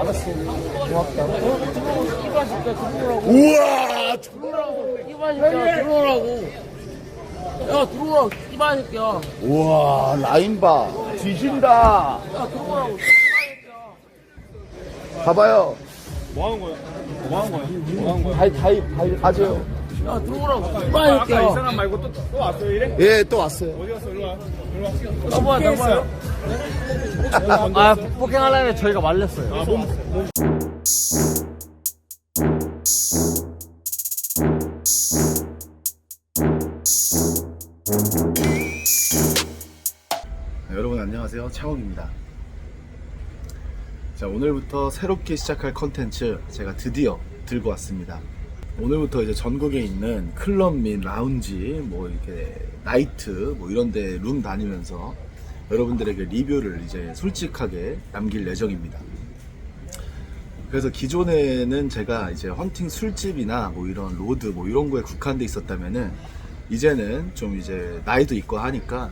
알았어. 고맙다. 이봐 새끼야 들어오라고. 우와! 들어오라고. 이봐 새끼야 들어오라고. 야 들어오라고. 이봐 새끼야. 우와, 라인 봐. 뒤진다. 야 들어오라고. 봐봐요. 뭐 하는 거야? 뭐 하는 거야? 뭐 하는 거야? 다이 가져요. 야 들어오라고. 이봐 아까 이 새끼야. 사람 말고 또 왔어요 이래? 예, 또 왔어요. 어디 갔어? 일로 와. 일로 와. 나봐요 나봐요. 아 폭행하려면 저희가 말렸어요. 아, 몸. 네, 여러분 안녕하세요. 창욱입니다. 자, 오늘부터 새롭게 시작할 컨텐츠 제가 드디어 들고 왔습니다. 오늘부터 이제 전국에 있는 클럽 및 라운지, 뭐 이렇게 나이트, 뭐 이런 데 룸 다니면서 여러분들에게 리뷰를 이제 솔직하게 남길 예정입니다. 그래서 기존에는 제가 이제 헌팅 술집이나 뭐 이런 로드 뭐 이런 거에 국한돼 있었다면은 이제는 좀 이제 나이도 있고 하니까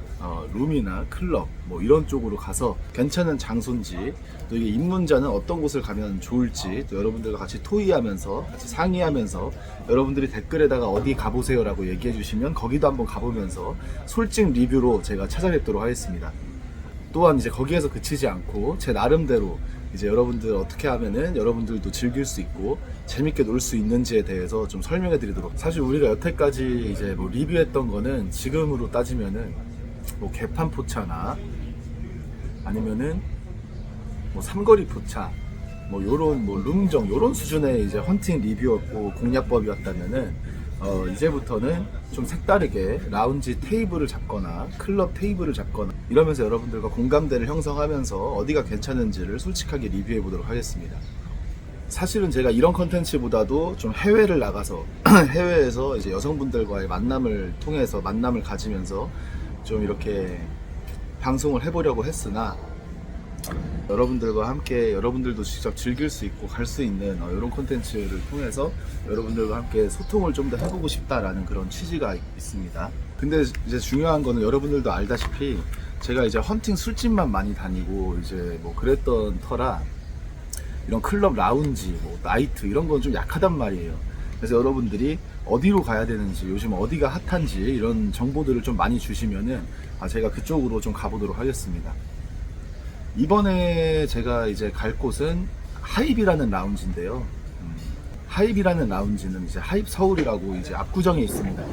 룸이나 클럽 뭐 이런 쪽으로 가서 괜찮은 장소인지, 또 이게 입문자는 어떤 곳을 가면 좋을지, 또 여러분들과 같이 토의하면서 같이 상의하면서 여러분들이 댓글에다가 어디 가보세요 라고 얘기해 주시면 거기도 한번 가보면서 솔직 리뷰로 제가 찾아뵙도록 하겠습니다. 또한 이제 거기에서 그치지 않고 제 나름대로 이제 여러분들 어떻게 하면은 여러분들도 즐길 수 있고 재밌게 놀 수 있는지에 대해서 좀 설명해 드리도록. 사실 우리가 여태까지 이제 뭐 리뷰했던 거는 지금으로 따지면은 뭐 개판 포차나 아니면은 뭐 삼거리 포차 뭐 요런 뭐 룸정 요런 수준의 이제 헌팅 리뷰였고 공략법이었다면은 이제부터는 좀 색다르게 라운지 테이블을 잡거나 클럽 테이블을 잡거나 이러면서 여러분들과 공감대를 형성하면서 어디가 괜찮은지를 솔직하게 리뷰해 보도록 하겠습니다. 사실은 제가 이런 컨텐츠보다도 좀 해외를 나가서 해외에서 이제 여성분들과의 만남을 통해서 만남을 가지면서 좀 이렇게 방송을 해보려고 했으나 여러분들과 함께 여러분들도 직접 즐길 수 있고 갈 수 있는 이런 콘텐츠를 통해서 여러분들과 함께 소통을 좀 더 해보고 싶다라는 그런 취지가 있습니다. 근데 이제 중요한 거는 여러분들도 알다시피 제가 이제 헌팅 술집만 많이 다니고 이제 뭐 그랬던 터라 이런 클럽 라운지 뭐 나이트 이런 건 좀 약하단 말이에요. 그래서 여러분들이 어디로 가야 되는지, 요즘 어디가 핫한지 이런 정보들을 좀 많이 주시면은 제가 그쪽으로 좀 가보도록 하겠습니다. 이번에 제가 이제 갈 곳은 하입이라는 라운지인데요. 하입이라는 라운지는 이제 하입 서울이라고 이제 압구정에 있습니다.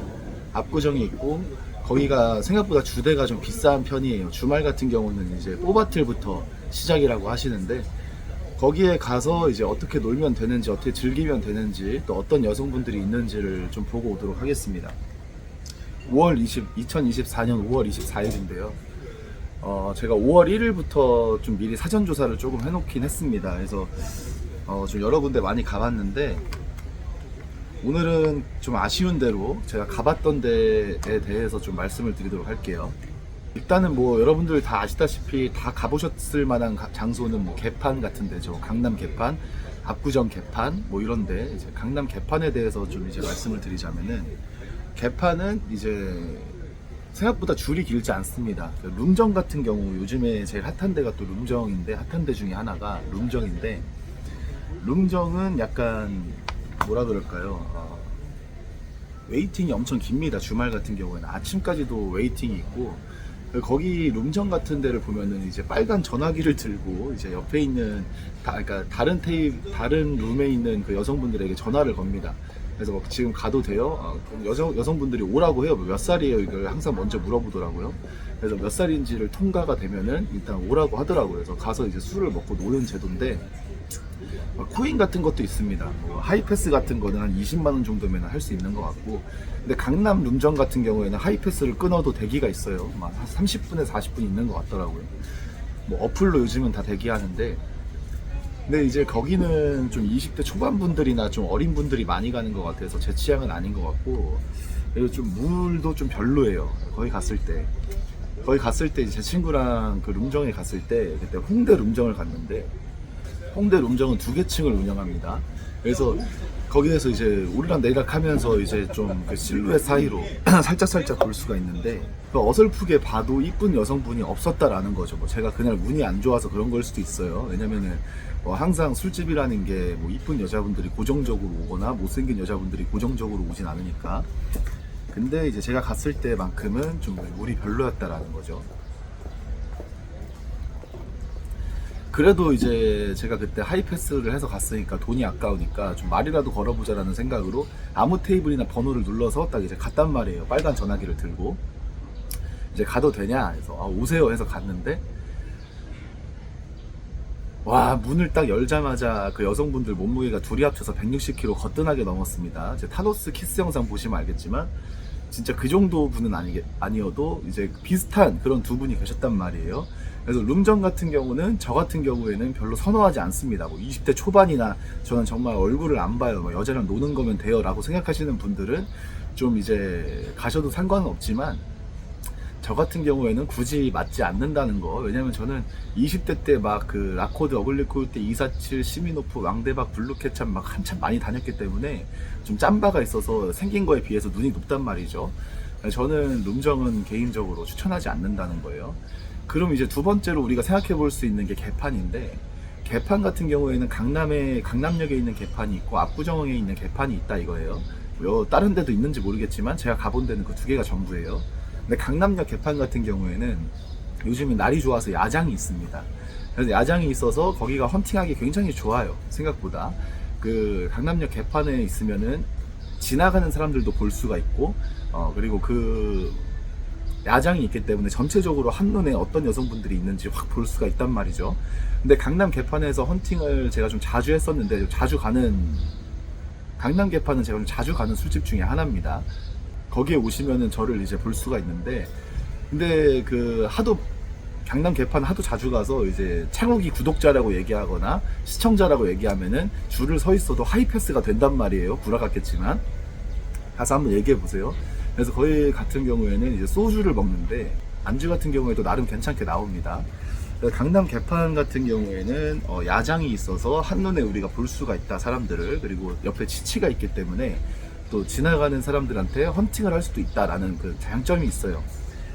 압구정에 있고 거기가 생각보다 주대가 좀 비싼 편이에요. 주말 같은 경우는 이제 뽀바틀부터 시작이라고 하시는데 거기에 가서 이제 어떻게 놀면 되는지, 어떻게 즐기면 되는지, 또 어떤 여성분들이 있는지를 좀 보고 오도록 하겠습니다. 2024년 5월 24일인데요. 제가 5월 1일부터 좀 미리 사전조사를 조금 해놓긴 했습니다. 그래서 좀 여러 군데 많이 가봤는데 오늘은 좀 아쉬운 대로 제가 가봤던 데에 대해서 좀 말씀을 드리도록 할게요. 일단은 뭐 여러분들 다 아시다시피 다 가보셨을 만한 장소는 뭐 개판 같은 데죠. 강남 개판, 압구정 개판 뭐 이런데 이제 강남 개판에 대해서 좀 이제 말씀을 드리자면은 개판은 이제 생각보다 줄이 길지 않습니다. 룸정 같은 경우 요즘에 제일 핫한 데가 또 룸정인데, 핫한 데 중에 하나가 룸정인데, 룸정은 약간 뭐라 그럴까요? 웨이팅이 엄청 깁니다. 주말 같은 경우에는 아침까지도 웨이팅이 있고, 거기 룸정 같은 데를 보면은 이제 빨간 전화기를 들고 이제 옆에 있는 그러니까 다른 룸에 있는 그 여성분들에게 전화를 겁니다. 그래서 뭐 지금 가도 돼요? 여성분들이 오라고 해요. 몇 살이에요? 이걸 항상 먼저 물어보더라고요. 그래서 몇 살인지를 통과가 되면은 일단 오라고 하더라고요. 그래서 가서 이제 술을 먹고 노는 제도인데, 코인 같은 것도 있습니다. 뭐 하이패스 같은 거는 한 20만원 정도면 할 수 있는 것 같고, 근데 강남 룸정 같은 경우에는 하이패스를 끊어도 대기가 있어요. 막 30분에 40분 있는 것 같더라고요. 뭐 어플로 요즘은 다 대기하는데, 근데 이제 거기는 좀 20대 초반분들이나 좀 어린 분들이 많이 가는 것 같아서 제 취향은 아닌 것 같고, 그리고 좀 물도 좀 별로예요. 거기 갔을 때 이제 제 친구랑 그 룸정에 갔을 때 그때 홍대 룸정을 갔는데, 홍대 룸정은 2개 층을 운영합니다. 그래서 거기에서 이제 오르락 내리락 하면서 이제 좀 그 실루엣 사이로 살짝 볼 수가 있는데, 그 어설프게 봐도 이쁜 여성분이 없었다라는 거죠. 뭐 제가 그날 운이 안 좋아서 그런 걸 수도 있어요. 왜냐면은 항상 술집이라는 게 뭐 이쁜 여자분들이 고정적으로 오거나 못생긴 여자분들이 고정적으로 오진 않으니까. 근데 이제 제가 갔을 때만큼은 좀 운이 별로였다라는 거죠. 그래도 이제 제가 그때 하이패스를 해서 갔으니까 돈이 아까우니까 좀 말이라도 걸어보자라는 생각으로 아무 테이블이나 번호를 눌러서 딱 이제 갔단 말이에요. 빨간 전화기를 들고. 이제 가도 되냐 해서 오세요 해서 갔는데, 와, 문을 딱 열자마자 그 여성분들 몸무게가 둘이 합쳐서 160kg 거뜬하게 넘었습니다. 이제 타노스 키스 영상 보시면 알겠지만 진짜 그 정도 분은 아니어도 이제 비슷한 그런 두 분이 계셨단 말이에요. 그래서 룸정 같은 경우는 저 같은 경우에는 별로 선호하지 않습니다. 뭐 20대 초반이나 저는 정말 얼굴을 안 봐요. 뭐 여자랑 노는 거면 돼요 라고 생각하시는 분들은 좀 이제 가셔도 상관은 없지만, 저 같은 경우에는 굳이 맞지 않는다는 거. 왜냐면 저는 20대 때 막 그 라코드, 어글리코요테, 247, 시미노프, 왕대박, 블루케찹 막 한참 많이 다녔기 때문에 좀 짬바가 있어서 생긴 거에 비해서 눈이 높단 말이죠. 저는 룸정은 개인적으로 추천하지 않는다는 거예요. 그럼 이제 두 번째로 우리가 생각해 볼 수 있는 게 개판인데, 개판 같은 경우에는 강남역에 있는 개판이 있고 압구정에 있는 개판이 있다 이거예요. 다른 데도 있는지 모르겠지만 제가 가본 데는 그 두 개가 전부예요. 근데 강남역 개판 같은 경우에는 요즘에 날이 좋아서 야장이 있습니다. 그래서 야장이 있어서 거기가 헌팅하기 굉장히 좋아요. 생각보다. 그 강남역 개판에 있으면은 지나가는 사람들도 볼 수가 있고, 그리고 그 야장이 있기 때문에 전체적으로 한눈에 어떤 여성분들이 있는지 확 볼 수가 있단 말이죠. 근데 강남 개판에서 헌팅을 제가 좀 자주 했었는데, 강남 개판은 제가 좀 자주 가는 술집 중에 하나입니다. 거기에 오시면은 저를 이제 볼 수가 있는데, 근데 강남 개판 하도 자주 가서 이제 창욱이 구독자라고 얘기하거나 시청자라고 얘기하면은 줄을 서 있어도 하이패스가 된단 말이에요. 구라같겠지만. 가서 한번 얘기해 보세요. 그래서 거기 같은 경우에는 이제 소주를 먹는데 안주 같은 경우에도 나름 괜찮게 나옵니다. 강남 개판 같은 경우에는 야장이 있어서 한눈에 우리가 볼 수가 있다, 사람들을. 그리고 옆에 치치가 있기 때문에 또 지나가는 사람들한테 헌팅을 할 수도 있다라는 그 장점이 있어요.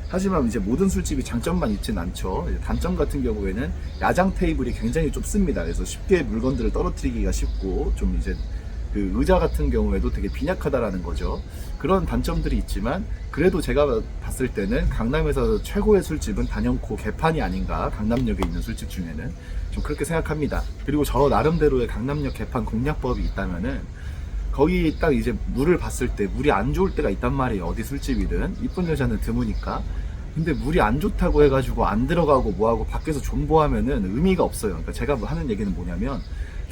하지만 이제 모든 술집이 장점만 있진 않죠. 단점 같은 경우에는 야장 테이블이 굉장히 좁습니다. 그래서 쉽게 물건들을 떨어뜨리기가 쉽고, 좀 이제 그 의자 같은 경우에도 되게 빈약하다라는 거죠. 그런 단점들이 있지만, 그래도 제가 봤을 때는 강남에서 최고의 술집은 단연코 개판이 아닌가, 강남역에 있는 술집 중에는 좀 그렇게 생각합니다. 그리고 저 나름대로의 강남역 개판 공략법이 있다면은, 거기 딱 이제 물을 봤을 때 물이 안 좋을 때가 있단 말이에요. 어디 술집이든 이쁜 여자는 드무니까. 근데 물이 안 좋다고 해가지고 안 들어가고 뭐하고 밖에서 존버하면은 의미가 없어요. 그러니까 제가 하는 얘기는 뭐냐면,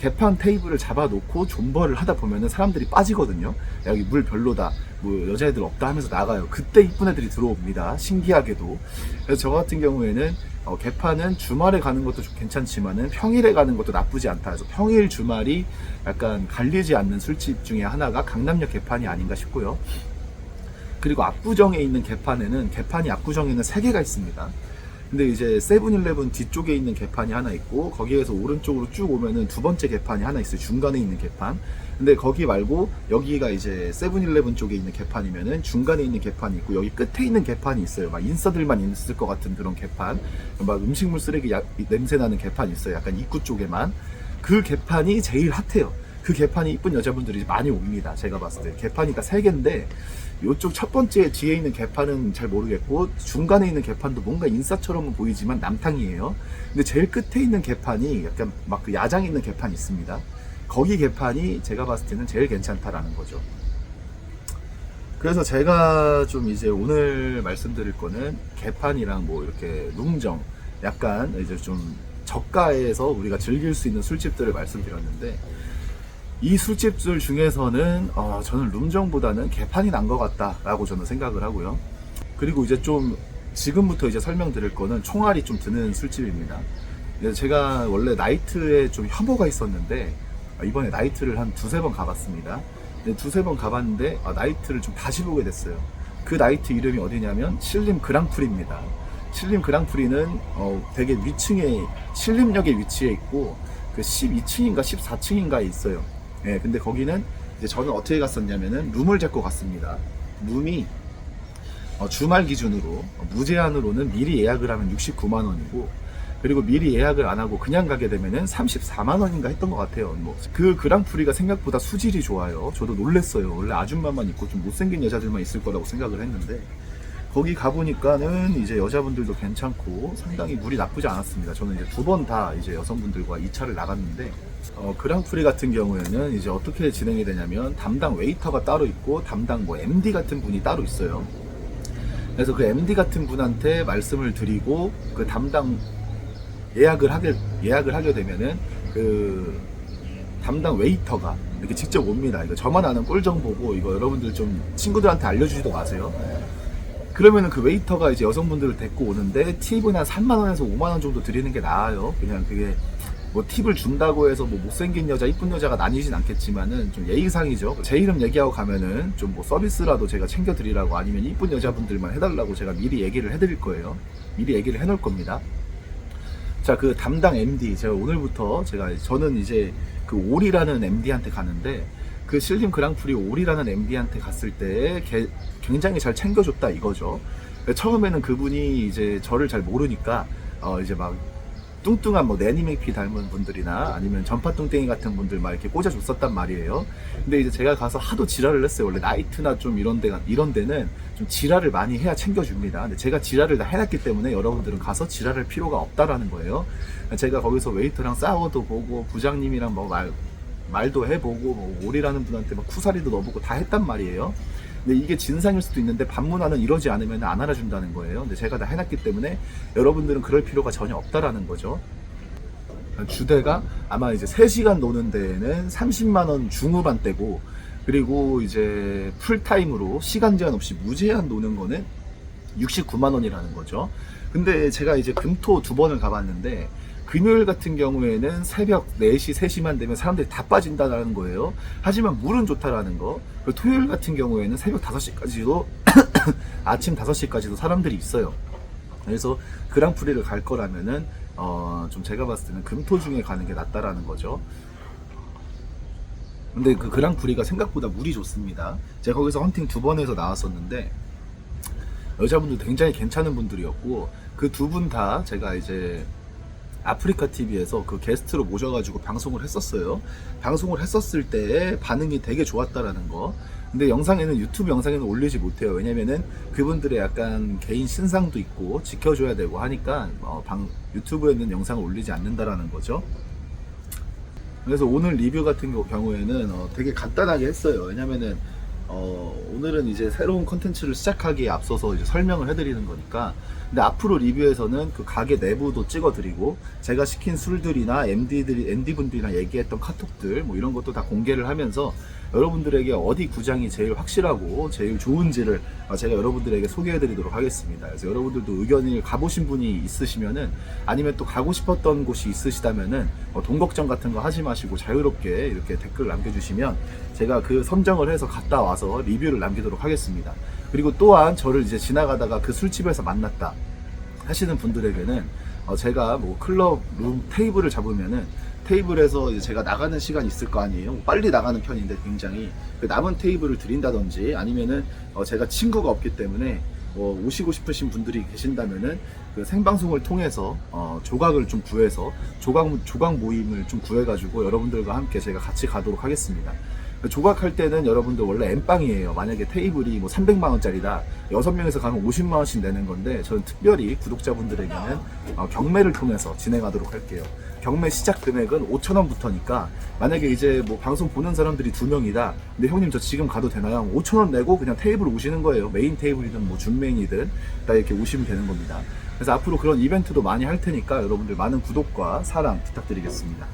개판 테이블을 잡아놓고 존버를 하다 보면은 사람들이 빠지거든요. 여기 물 별로다, 뭐 여자애들 없다 하면서 나가요. 그때 이쁜 애들이 들어옵니다. 신기하게도. 그래서 저 같은 경우에는 개판은 주말에 가는 것도 좀 괜찮지만은 평일에 가는 것도 나쁘지 않다. 그래서 평일 주말이 약간 갈리지 않는 술집 중에 하나가 강남역 개판이 아닌가 싶고요. 그리고 압구정에 있는 개판이 압구정에는 3개가 있습니다. 근데 이제 세븐일레븐 뒤쪽에 있는 개판이 하나 있고, 거기에서 오른쪽으로 쭉 오면은 두 번째 개판이 하나 있어요. 중간에 있는 개판. 근데 거기 말고 여기가 이제 세븐일레븐 쪽에 있는 개판이면은 중간에 있는 개판이 있고, 여기 끝에 있는 개판이 있어요. 막 인싸들만 있을 것 같은 그런 개판, 막 음식물 쓰레기 냄새 나는 개판이 있어요. 약간 입구 쪽에만. 그 개판이 제일 핫해요. 그 개판이 이쁜 여자분들이 많이 옵니다. 제가 봤을 때 개판이 딱 3개인데, 요쪽 첫 번째 뒤에 있는 개판은 잘 모르겠고, 중간에 있는 개판도 뭔가 인싸처럼은 보이지만 남탕이에요. 근데 제일 끝에 있는 개판이 약간 막 그 야장 있는 개판이 있습니다. 거기 개판이 제가 봤을 때는 제일 괜찮다라는 거죠. 그래서 제가 좀 이제 오늘 말씀드릴 거는 개판이랑 뭐 이렇게 룸정, 약간 이제 좀 저가에서 우리가 즐길 수 있는 술집들을 말씀드렸는데, 이 술집들 중에서는 저는 룸정보다는 개판이 난 것 같다라고 저는 생각을 하고요. 그리고 이제 좀 지금부터 이제 설명드릴 거는 총알이 좀 드는 술집입니다. 제가 원래 나이트에 좀 혐오가 있었는데, 이번에 나이트를 한 2-3번 가봤습니다. 2-3번 가봤는데 나이트를 좀 다시 보게 됐어요. 그 나이트 이름이 어디냐면 신림 그랑프리입니다. 신림 그랑프리는 되게 위층에, 신림역에 위치해 있고 그 12층인가 14층인가에 있어요. 예, 근데 거기는 이제 저는 어떻게 갔었냐면은 룸을 잡고 갔습니다. 룸이 주말 기준으로 무제한으로는 미리 예약을 하면 69만 원이고, 그리고 미리 예약을 안 하고 그냥 가게 되면은 34만 원인가 했던 것 같아요. 뭐 그 그랑프리가 생각보다 수질이 좋아요. 저도 놀랬어요. 원래 아줌마만 있고 좀 못생긴 여자들만 있을 거라고 생각을 했는데, 거기 가보니까는 이제 여자분들도 괜찮고 상당히 물이 나쁘지 않았습니다. 저는 이제 2번 다 이제 여성분들과 2차를 나갔는데, 그랑프리 같은 경우에는 이제 어떻게 진행이 되냐면 담당 웨이터가 따로 있고 담당 뭐 MD 같은 분이 따로 있어요. 그래서 그 MD 같은 분한테 말씀을 드리고 그 담당 예약을 하게 되면은 그 담당 웨이터가 이렇게 직접 옵니다. 이거 저만 아는 꿀 정보고 이거 여러분들 좀 친구들한테 알려주지도 마세요. 그러면은 그 웨이터가 이제 여성분들을 데리고 오는데 팁은 한 3만 원에서 5만 원 정도 드리는 게 나아요. 그냥 그게 뭐 팁을 준다고 해서 뭐 못생긴 여자, 이쁜 여자가 나뉘진 않겠지만은 좀 예의상이죠. 제 이름 얘기하고 가면은 좀 뭐 서비스라도 제가 챙겨드리라고, 아니면 이쁜 여자분들만 해달라고 제가 미리 얘기를 해드릴 거예요. 미리 얘기를 해놓을 겁니다. 자, 그 담당 MD, 제가 오늘부터 저는 이제 그 올이라는 MD한테 가는데, 그 신림 그랑프리 올이라는 MD한테 갔을 때 굉장히 잘 챙겨줬다 이거죠. 처음에는 그분이 이제 저를 잘 모르니까 이제 막 뚱뚱한 뭐 내니맥피 닮은 분들이나 아니면 전파뚱땡이 같은 분들 막 이렇게 꽂아줬었단 말이에요. 근데 이제 제가 가서 하도 지랄을 했어요. 원래 나이트나 좀 이런 데는 좀 지랄을 많이 해야 챙겨줍니다. 근데 제가 지랄을 다 해놨기 때문에 여러분들은 가서 지랄할 필요가 없다라는 거예요. 제가 거기서 웨이터랑 싸워도 보고 부장님이랑 뭐 말도 해보고 뭐 올이라는 분한테 막 쿠사리도 넣어보고 다 했단 말이에요. 근데 이게 진상일 수도 있는데 반문화는 이러지 않으면 안 알아준다는 거예요. 근데 제가 다 해놨기 때문에 여러분들은 그럴 필요가 전혀 없다라는 거죠. 주대가 아마 이제 3시간 노는 데에는 30만원 중후반대고, 그리고 이제 풀타임으로 시간 제한 없이 무제한 노는 거는 69만원이라는 거죠. 근데 제가 이제 금토 2번을 가봤는데, 금요일 같은 경우에는 새벽 4시, 3시만 되면 사람들이 다 빠진다는 거예요. 하지만 물은 좋다라는 거. 토요일 같은 경우에는 새벽 5시까지도 아침 5시까지도 사람들이 있어요. 그래서 그랑프리를 갈 거라면은 좀 제가 봤을 때는 금토 중에 가는 게 낫다라는 거죠. 근데 그 그랑프리가 생각보다 물이 좋습니다. 제가 거기서 헌팅 2번 해서 나왔었는데 여자분들 굉장히 괜찮은 분들이었고, 그 2분 다 제가 이제 아프리카 TV에서 그 게스트로 모셔가지고 방송을 했었어요. 방송을 했었을 때 반응이 되게 좋았다라는 거. 근데 유튜브 영상에는 올리지 못해요. 왜냐면은 그분들의 약간 개인 신상도 있고 지켜줘야 되고 하니까 유튜브에는 영상을 올리지 않는다라는 거죠. 그래서 오늘 리뷰 같은 경우에는 되게 간단하게 했어요. 왜냐면은 오늘은 이제 새로운 컨텐츠를 시작하기에 앞서서 이제 설명을 해드리는 거니까. 근데 앞으로 리뷰에서는 그 가게 내부도 찍어드리고, 제가 시킨 술들이나 MD분들이랑 얘기했던 카톡들 뭐 이런 것도 다 공개를 하면서 여러분들에게 어디 구장이 제일 확실하고 제일 좋은지를 제가 여러분들에게 소개해드리도록 하겠습니다. 그래서 여러분들도 의견을 가보신 분이 있으시면은, 아니면 또 가고 싶었던 곳이 있으시다면은 돈 걱정 같은 거 하지 마시고 자유롭게 이렇게 댓글 남겨주시면 제가 그 선정을 해서 갔다 와서 리뷰를 남기도록 하겠습니다. 그리고 또한 저를 이제 지나가다가 그 술집에서 만났다 하시는 분들에게는 제가 뭐 클럽 룸 테이블을 잡으면은 테이블에서 이제 제가 나가는 시간이 있을 거 아니에요. 빨리 나가는 편인데 굉장히 그 남은 테이블을 드린다든지, 아니면은 제가 친구가 없기 때문에 오시고 싶으신 분들이 계신다면은 그 생방송을 통해서 조각을 좀 구해서 조각 모임을 좀 구해가지고 여러분들과 함께 제가 같이 가도록 하겠습니다. 조각할 때는 여러분들 원래 엠빵이에요. 만약에 테이블이 뭐 300만원짜리다 6명에서 가면 50만원씩 내는 건데, 저는 특별히 구독자분들에게는 경매를 통해서 진행하도록 할게요. 경매 시작 금액은 5,000원부터니까 만약에 이제 뭐 방송 보는 사람들이 2명이다. 근데 형님 저 지금 가도 되나요? 5,000원 내고 그냥 테이블 오시는 거예요. 메인 테이블이든 뭐 준메인이든 다 이렇게 오시면 되는 겁니다. 그래서 앞으로 그런 이벤트도 많이 할 테니까 여러분들 많은 구독과 사랑 부탁드리겠습니다.